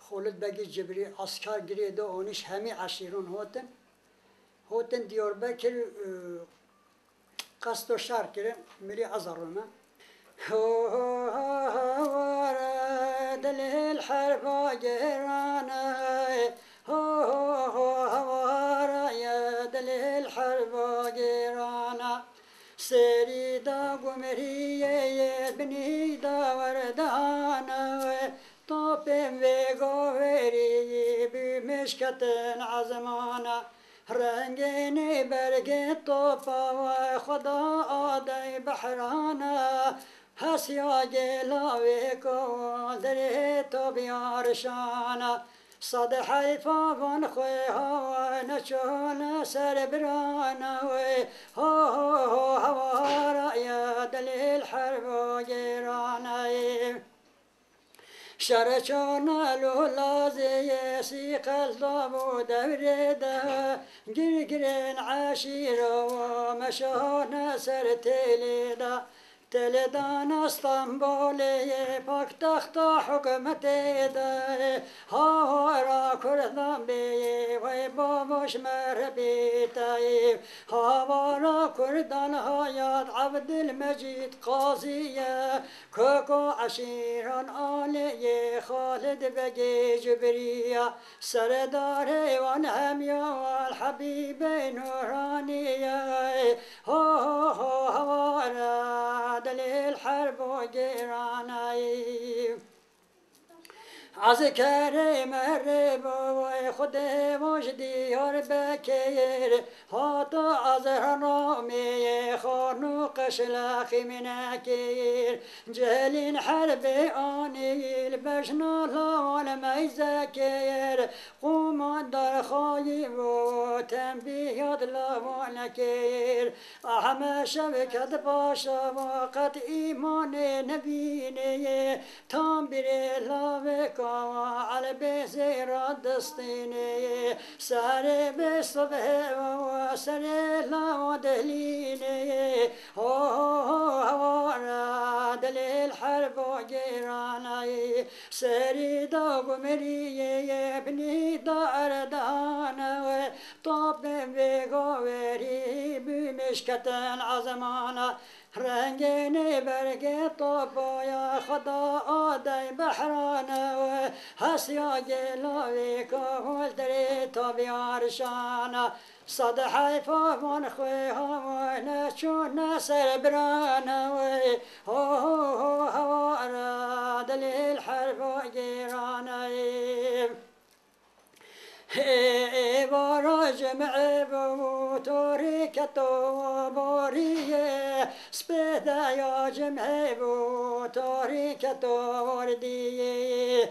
خالد بگی جبری اسکر گریده آنش همی عشیرون هاتن دیاربکر قصد و شهر کرن ملی ازارونه دل الحرب جرانا دل الحرب جرانا سري دا قمرية بني دا وردانا طوبين ويغويري بمشكة عزمانا رنگيني برقي طوبا وخدا آدي بحرانا هسيا جلاويكو دريتو بيارشانا صد حيفا ونخويها ونشون سربرانا هو هوارا يا دليل حرب جيرانا شرچانا لولازي سيق الضابو دوريدا جرجرين عشيرا ومشانا سرتيليدا تلدان اسطنبولي پاک تخت حکمتی ده هاورا کردن بی وی باباش مربیتی هاورا کردن هایت عبدالمجید قاضیه کوکو عشیران آلی خالد بگی جبریه سردار وان همیا والحبیب نورانیه هاورا دليل حرب وجيراني عسكري مرب وخدي وجدي بكير هاطا عزر نومي خانو قشلاخ مناكير جهلين حرب آني البشنا لون ميزاكير قوم در خايب وتنبيهات لونكير أحمى شبكة باشا وقت إيمان نبيني تنبير لاوك على بزير الدستيني ساري بالصبح وسري لا ودليني هو دليل حرب وجيراني سري دوغ مري ابني دار دانا طب بغوري بمشكة عزمانا رنگینی برگی طوبا یا خدا آدی بحرانا هسیا جلاوی کهول دری طبیارشانا صد حیفا من خویها و نچون سربرانا هو هوارا دلیل حرب و گیرانا بارا جمع بوتوري كتو بوريه سبدا يا جمع بوتوري كتو ورديه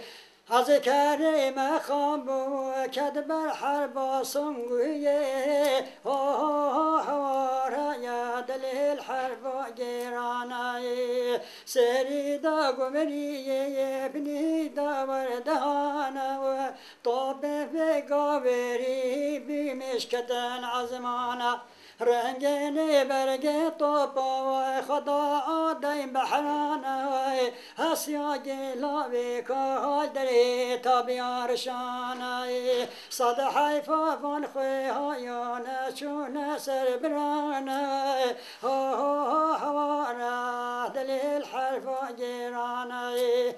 از کریم خام بو کد بر حرب سنگویه هوارا یا دلیل حرب گیرانه سری دا گمریه ابنی دا وردانه و طاب بگاوری بیمشکتن عزمانه رنگینی برگی طوبا و خدا آدی بحرانه و هسیا گلاوی که دری تابیارشانه صد حیفا بان خویها یا نچون سربرانه هوارا دلیل حرف و گیرانه